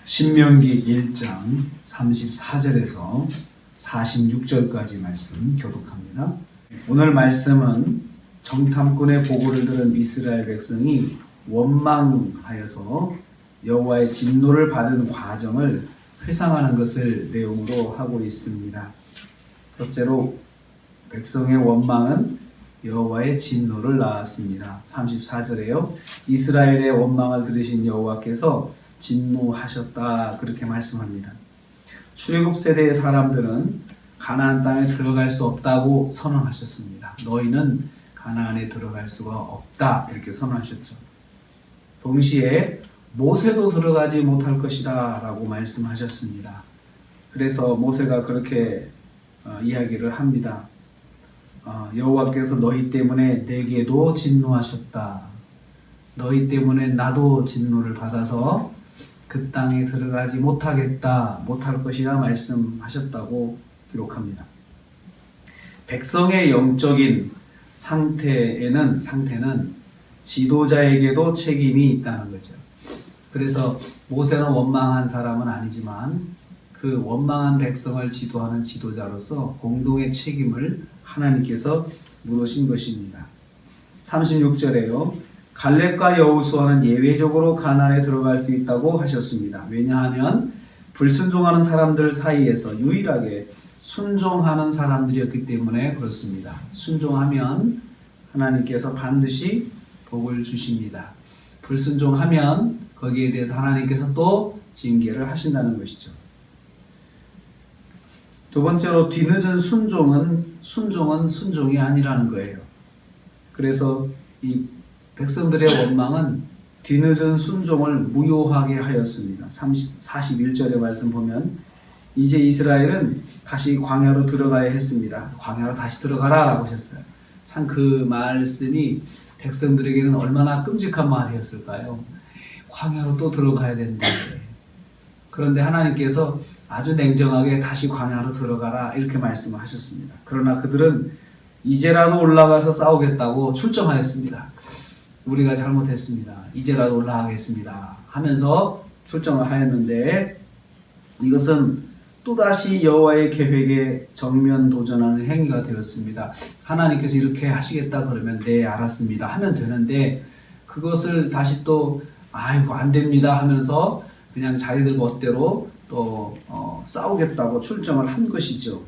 신명기 1장 34절에서 46절까지 말씀 교독합니다. 오늘 말씀은 정탐꾼의 보고를 들은 이스라엘 백성이 원망하여서 여호와의 진노를 받은 과정을 회상하는 것을 내용으로 하고 있습니다. 첫째로 백성의 원망은 여호와의 진노를 낳았습니다. 34절에요. 이스라엘의 원망을 들으신 여호와께서 진노하셨다 그렇게 말씀합니다. 출애굽 세대의 사람들은 가나안 땅에 들어갈 수 없다고 선언하셨습니다. 너희는 가나안에 들어갈 수가 없다 이렇게 선언하셨죠. 동시에 모세도 들어가지 못할 것이다 라고 말씀하셨습니다. 그래서 모세가 그렇게 이야기를 합니다. 여호와께서 너희 때문에 내게도 진노하셨다. 너희 때문에 나도 진노를 받아서 그 땅에 들어가지 못하겠다, 못할 것이라 말씀하셨다고 기록합니다. 백성의 영적인 상태는 지도자에게도 책임이 있다는 거죠. 그래서 모세는 원망한 사람은 아니지만 그 원망한 백성을 지도하는 지도자로서 공동의 책임을 하나님께서 물으신 것입니다. 36절에요. 갈렙과 여호수아는 예외적으로 가나안에 들어갈 수 있다고 하셨습니다. 왜냐하면 불순종하는 사람들 사이에서 유일하게 순종하는 사람들이었기 때문에 그렇습니다. 순종하면 하나님께서 반드시 복을 주십니다. 불순종하면 거기에 대해서 하나님께서 또 징계를 하신다는 것이죠. 두 번째로 뒤늦은 순종은 순종이 아니라는 거예요. 그래서 이 백성들의 원망은 뒤늦은 순종을 무효하게 하였습니다. 41절의 말씀 보면 이제 이스라엘은 다시 광야로 들어가야 했습니다. 광야로 다시 들어가라 라고 하셨어요. 참 그 말씀이 백성들에게는 얼마나 끔찍한 말이었을까요? 광야로 또 들어가야 된다. 그런데 하나님께서 아주 냉정하게 다시 광야로 들어가라 이렇게 말씀을 하셨습니다. 그러나 그들은 이제라도 올라가서 싸우겠다고 출정하였습니다. 우리가 잘못했습니다. 이제라도 올라가겠습니다. 하면서 출정을 하였는데 이것은 또다시 여호와의 계획에 정면 도전하는 행위가 되었습니다. 하나님께서 이렇게 하시겠다 그러면 네 알았습니다 하면 되는데 그것을 다시 또 아이고 안 됩니다 하면서 그냥 자기들 멋대로 또 싸우겠다고 출정을 한 것이죠.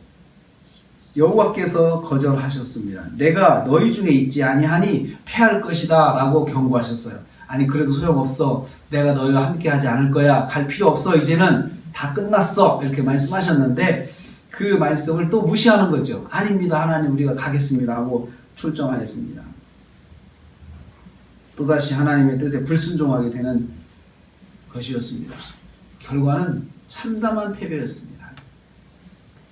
여호와께서 거절하셨습니다. 내가 너희 중에 있지 아니하니 패할 것이다 라고 경고하셨어요. 아니 그래도 소용없어. 내가 너희와 함께 하지 않을 거야. 갈 필요 없어. 이제는 다 끝났어. 이렇게 말씀하셨는데 그 말씀을 또 무시하는 거죠. 아닙니다. 하나님 우리가 가겠습니다 하고 출정하였습니다. 또다시 하나님의 뜻에 불순종하게 되는 것이었습니다. 결과는 참담한 패배였습니다.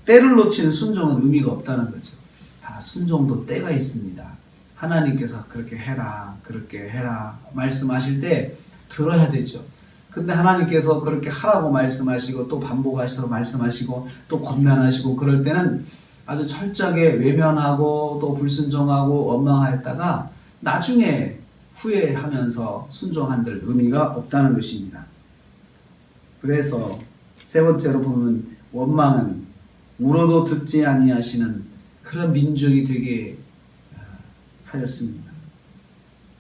때를 놓친 순종은 의미가 없다는 거죠. 다 순종도 때가 있습니다. 하나님께서 그렇게 해라, 그렇게 해라 말씀하실 때 들어야 되죠. 근데 하나님께서 그렇게 하라고 말씀하시고 또 반복하셔서 말씀하시고 또 권면하시고 그럴 때는 아주 철저하게 외면하고 또 불순종하고 원망하였다가 나중에 후회하면서 순종한들 의미가 없다는 것입니다. 그래서 세 번째로 보면 원망은 울어도 듣지 아니하시는 그런 민족이 되게 하였습니다.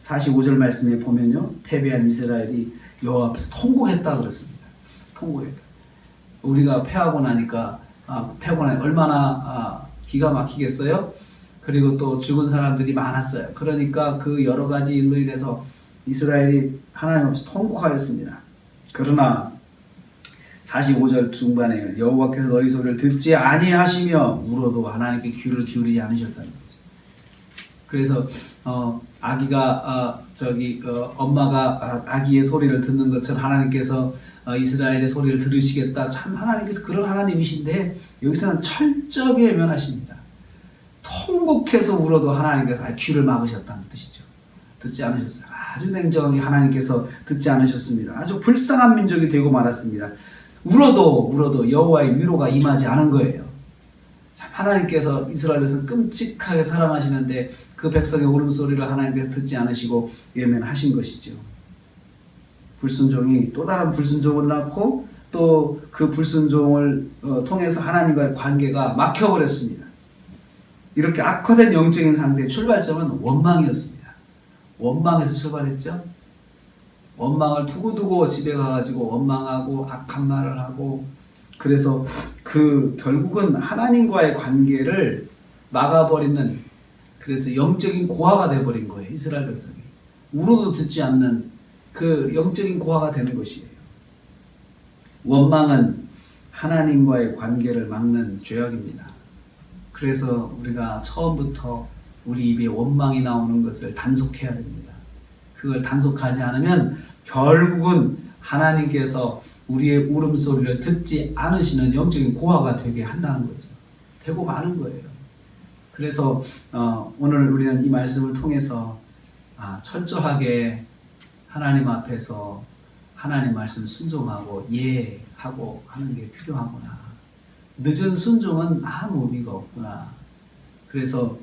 45절 말씀에 보면요. 패배한 이스라엘이 여호와 앞에서 통곡했다 그랬습니다. 통곡했다. 우리가 패하고 나니까 패하고 나니 얼마나 기가 막히겠어요? 그리고 또 죽은 사람들이 많았어요. 그러니까 그 여러 가지 일로 인해서 이스라엘이 하나님 앞에서 통곡하였습니다. 그러나 45절 중반에 여호와께서 너희 소리를 듣지 아니하시며 울어도 하나님께 귀를 기울이지 않으셨다는 거죠. 그래서 엄마가 아기의 소리를 듣는 것처럼 하나님께서 이스라엘의 소리를 들으시겠다. 참 하나님께서 그런 하나님이신데 여기서는 철저하게 외면하십니다. 통곡해서 울어도 하나님께서 귀를 막으셨다는 뜻이죠. 듣지 않으셨어요. 아주 냉정하게 하나님께서 듣지 않으셨습니다. 아주 불쌍한 민족이 되고 말았습니다. 울어도 여호와의 위로가 임하지 않은 거예요. 참 하나님께서 이스라엘 백성을 끔찍하게 사랑하시는데 그 백성의 울음소리를 하나님께서 듣지 않으시고 외면하신 것이죠. 불순종이 또 다른 불순종을 낳고 또 그 불순종을 통해서 하나님과의 관계가 막혀버렸습니다. 이렇게 악화된 영적인 상태의 출발점은 원망이었습니다. 원망에서 출발했죠. 원망을 두고두고 집에 가가지고 원망하고 악한 말을 하고, 그래서 그 결국은 하나님과의 관계를 막아버리는, 그래서 영적인 고아가 되어버린 거예요. 이스라엘 백성이 울어도 듣지 않는 그 영적인 고아가 되는 것이에요. 원망은 하나님과의 관계를 막는 죄악입니다. 그래서 우리가 처음부터 우리 입에 원망이 나오는 것을 단속해야 됩니다. 그걸 단속하지 않으면 결국은 하나님께서 우리의 울음소리를 듣지 않으시는 영적인 고아가 되게 한다는 거죠. 되고 마는 거예요. 그래서 오늘 우리는 이 말씀을 통해서 철저하게 하나님 앞에서 하나님 말씀 순종하고 예하고 하는 게 필요하구나. 늦은 순종은 아무 의미가 없구나. 그래서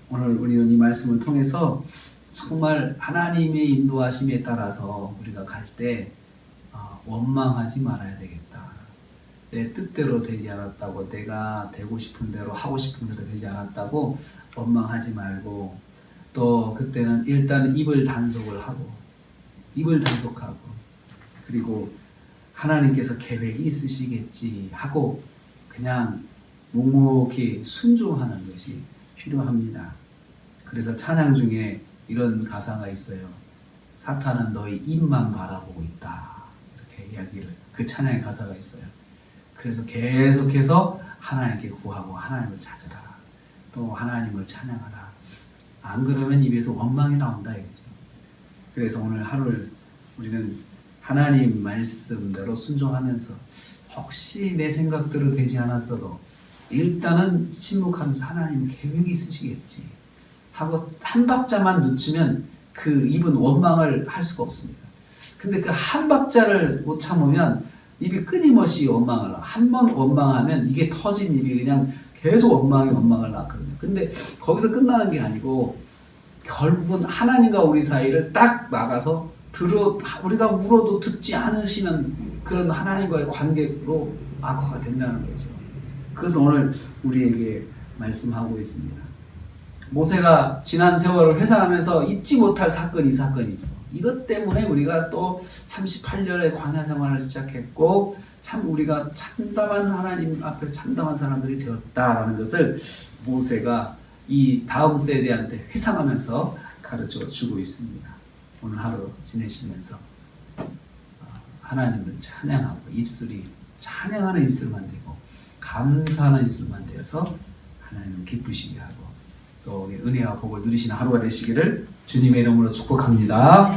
오늘 우리는 이 말씀을 통해서 정말 하나님의 인도하심에 따라서 우리가 갈 때 원망하지 말아야 되겠다. 내 뜻대로 되지 않았다고, 내가 되고 싶은 대로 하고 싶은 대로 되지 않았다고 원망하지 말고, 또 그때는 일단 입을 단속하고, 그리고 하나님께서 계획이 있으시겠지 하고 그냥 묵묵히 순종하는 것이 필요합니다. 그래서 찬양 중에 이런 가사가 있어요. 사탄은 너희 입만 바라보고 있다. 이렇게 이야기를, 그 찬양의 가사가 있어요. 그래서 계속해서 하나님께 구하고 하나님을 찾으라. 또 하나님을 찬양하라. 안 그러면 입에서 원망이 나온다 이거죠. 그래서 오늘 하루를 우리는 하나님 말씀대로 순종하면서 혹시 내 생각대로 되지 않았어도 일단은 침묵하면서 하나님 계획이 있으시겠지 하고 한 박자만 늦추면 그 입은 원망을 할 수가 없습니다. 근데 그 한 박자를 못 참으면 입이 끊임없이 원망을 하고, 한 번 원망하면 이게 터진 입이 그냥 계속 원망을 낳거든요. 근데 거기서 끝나는 게 아니고 결국은 하나님과 우리 사이를 딱 막아서 우리가 울어도 듣지 않으시는 그런 하나님과의 관계로 악화가 된다는 거죠. 그래서 오늘 우리에게 말씀하고 있습니다. 모세가 지난 세월을 회상하면서 잊지 못할 사건이 이 사건이죠. 이것 때문에 우리가 또 38년의 광야 생활을 시작했고, 참 우리가 참담한 하나님 앞에 참담한 사람들이 되었다라는 것을 모세가 이 다음 세대한테 회상하면서 가르쳐 주고 있습니다. 오늘 하루 지내시면서 하나님을 찬양하고 입술이 찬양하는 입술만 되고 감사하는 입술만 되어서 하나님을 기쁘시게 하고 또 은혜와 복을 누리시는 하루가 되시기를 주님의 이름으로 축복합니다.